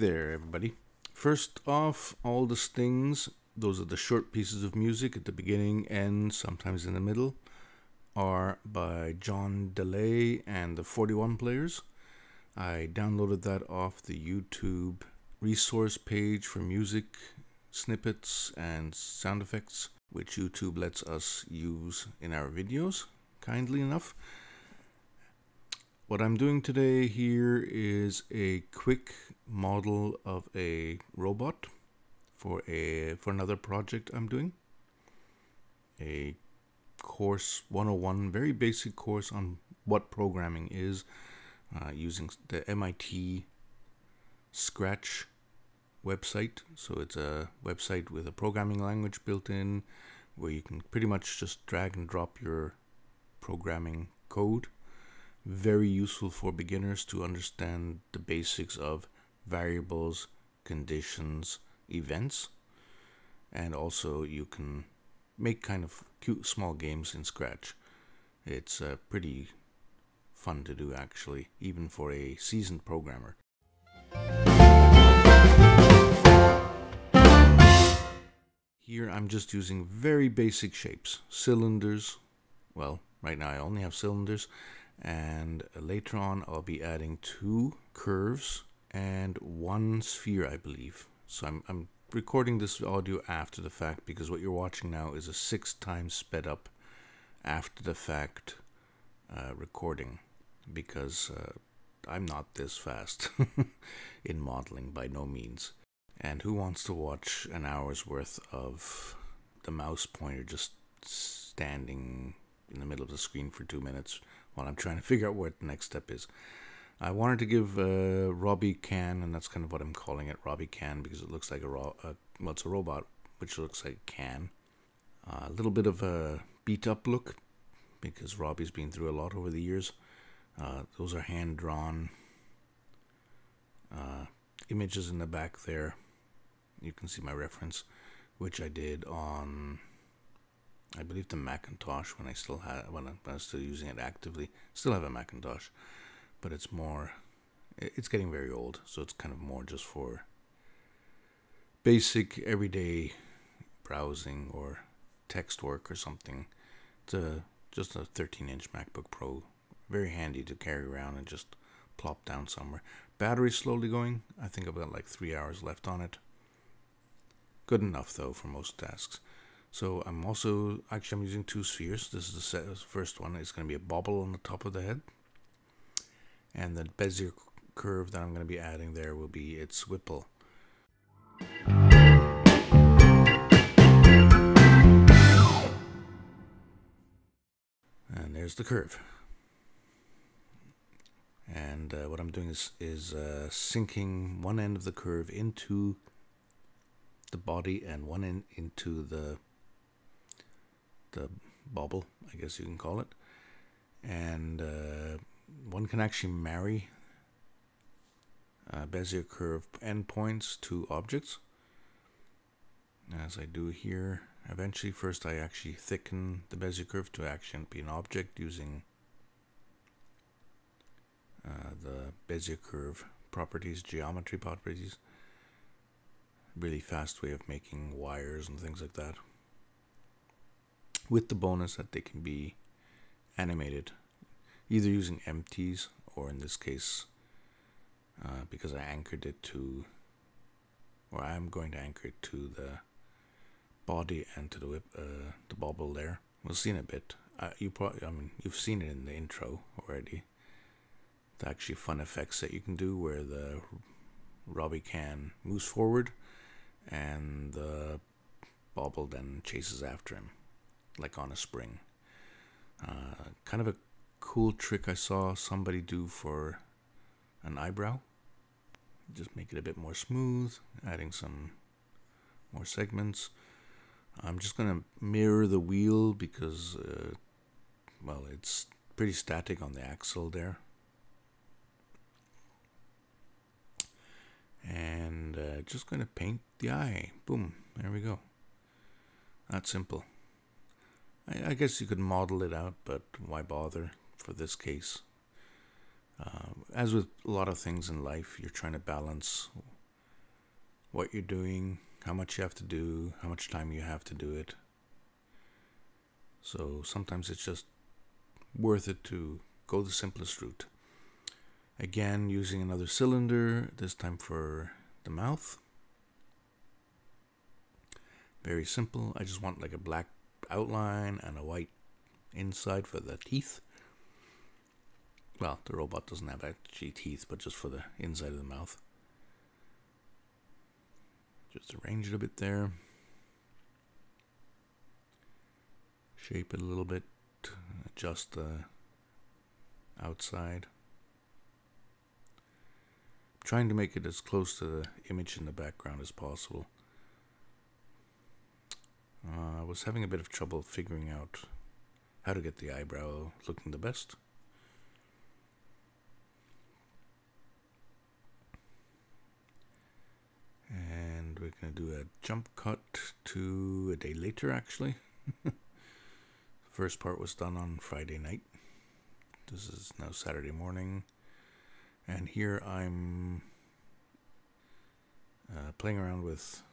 there, everybody. First off, all the stings, those are the short pieces of music at the beginning and sometimes in the middle, are by John DeLay and the 41 Players. I downloaded that off the YouTube resource page for music snippets and sound effects, which YouTube lets us use in our videos, kindly enough. What I'm doing today here is a quick model of a robot for another project I'm doing. A course 101, very basic course on what programming is, using the MIT Scratch website. So it's a website with a programming language built in where you can pretty much just drag and drop your programming code. Very useful for beginners to understand the basics of variables, conditions, events, and also you can make kind of cute small games in Scratch. It's pretty fun to do, actually, even for a seasoned programmer. Here I'm just using very basic shapes, cylinders. Well, right now I only have cylinders, and later on I'll be adding 2 curves and 1 sphere, I believe. So I'm recording this audio after the fact because what you're watching now is a 6 times sped up after the fact recording, because I'm not this fast in modeling, by no means. And who wants to watch an hour's worth of the mouse pointer just standing in the middle of the screen for 2 minutes while I'm trying to figure out what the next step is? I wanted to give Robbie Can, and that's kind of what I'm calling it, Robbie Can, because it looks like well, it's a robot, which looks like a can. A little bit of a beat-up look, because Robbie's been through a lot over the years. Those are hand-drawn images in the back there. You can see my reference, which I did on, I believe, the Macintosh when I was still using it actively. Still have a Macintosh, but it's getting very old, so it's kind of more just for basic everyday browsing or text work or something. It's just a 13-inch MacBook Pro, very handy to carry around and just plop down somewhere. Battery's slowly going. I think I've got like 3 hours left on it. Good enough though for most tasks. So I'm using 2 spheres. This is the first one. It's going to be a bobble on the top of the head, and the Bezier curve that I'm going to be adding there will be its whipple. And there's the curve. And what I'm doing is sinking one end of the curve into the body and one end into the bobble, I guess you can call it. And one can actually marry Bezier curve endpoints to objects, as I do here. Eventually, first I actually thicken the Bezier curve to actually be an object using the Bezier curve properties, geometry properties. Really fast way of making wires and things like that, with the bonus that they can be animated either using empties or, in this case, because I anchored it to, or I'm going to anchor it to the body and to the bobble there. We'll see in a bit. You've seen it in the intro already. The actually fun effects that you can do where the Robbie Can moves forward and the bobble then chases after him, like on a spring. Kind of a cool trick I saw somebody do for an eyebrow. Just make it a bit more smooth, adding some more segments. I'm just going to mirror the wheel because, well, it's pretty static on the axle there. And just going to paint the eye. Boom, there we go. That simple. I guess you could model it out, but why bother for this case? As with a lot of things in life, you're trying to balance what you're doing, how much you have to do, how much time you have to do it. So sometimes it's just worth it to go the simplest route. Again, using another cylinder, this time for the mouth. Very simple. I just want like a black outline and a white inside for the teeth. Well, the robot doesn't have actually teeth, but just for the inside of the mouth. Just arrange it a bit there. Shape it a little bit. Adjust the outside. I'm trying to make it as close to the image in the background as possible. I was having a bit of trouble figuring out how to get the eyebrow looking the best. And we're going to do a jump cut to a day later, actually. The first part was done on Friday night. This is now Saturday morning. And here I'm playing around with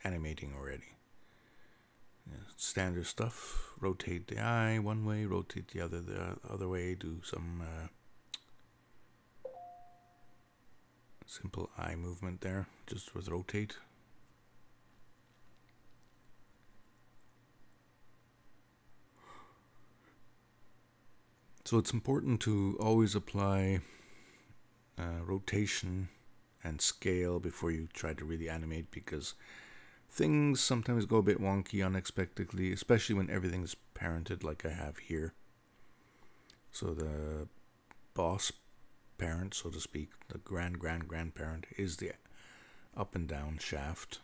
animating already. Standard stuff. Rotate the eye one way, rotate the other way, do some simple eye movement there, just with rotate. So it's important to always apply rotation and scale before you try to really animate, because things sometimes go a bit wonky unexpectedly, especially when everything's parented like I have here. So the boss parent, so to speak, the grandparent is the up and down shaft.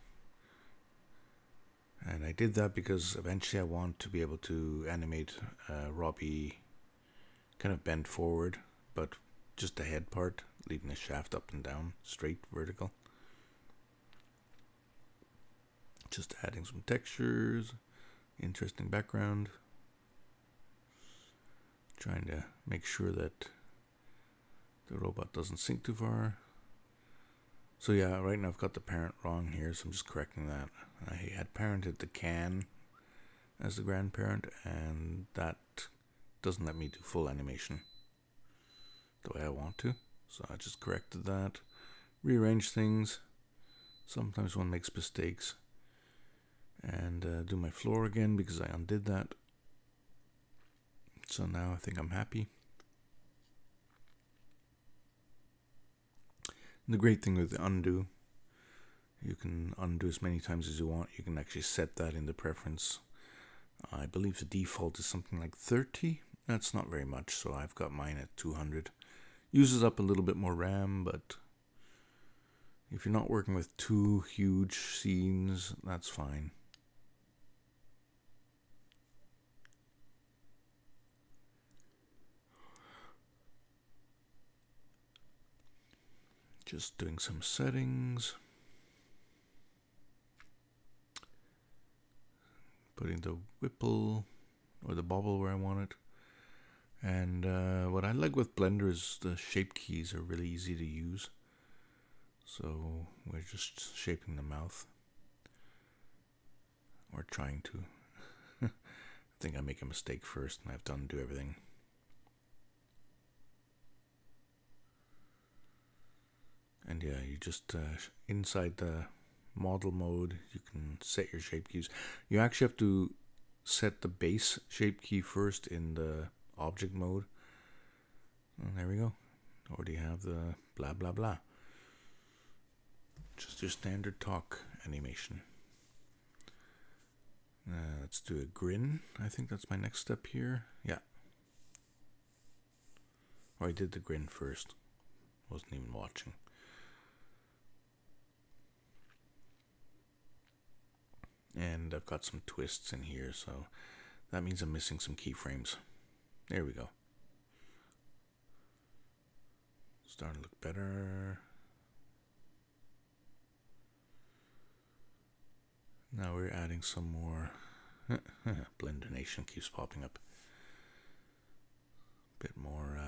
And I did that because eventually I want to be able to animate Robbie kind of bent forward, but just the head part, leaving the shaft up and down, straight, vertical. Just adding some textures, interesting background. Trying to make sure that the robot doesn't sink too far. So yeah, right now I've got the parent wrong here, so I'm just correcting that. I had parented the can as the grandparent, and that doesn't let me do full animation the way I want to. So I just corrected that, rearrange things. Sometimes one makes mistakes. And do my floor again because I undid that. So now I think I'm happy. And the great thing with the undo, you can undo as many times as you want. You can actually set that in the preference. I believe the default is something like 30. That's not very much, so I've got mine at 200. Uses up a little bit more RAM, but if you're not working with two huge scenes, that's fine. Just doing some settings. Putting the whipple or the bobble where I want it. And what I like with Blender is the shape keys are really easy to use. So we're just shaping the mouth. Or trying to. I think I make a mistake first and I have to undo everything. And yeah, you just inside the model mode, you can set your shape keys. You actually have to set the base shape key first in the object mode. And there we go. Already have the blah blah blah. Just your standard talk animation. Let's do a grin. I think that's my next step here. Yeah. Oh, I did the grin first. Wasn't even watching. And I've got some twists in here, so that means I'm missing some keyframes. There we go. Starting to look better. Now we're adding some more. Blender Nation keeps popping up. Bit more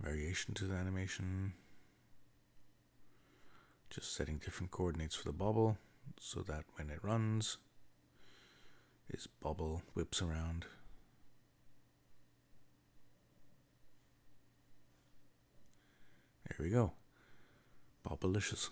variation to the animation. Just setting different coordinates for the bobble so that when it runs, this bobble whips around. There we go. Bobblicious.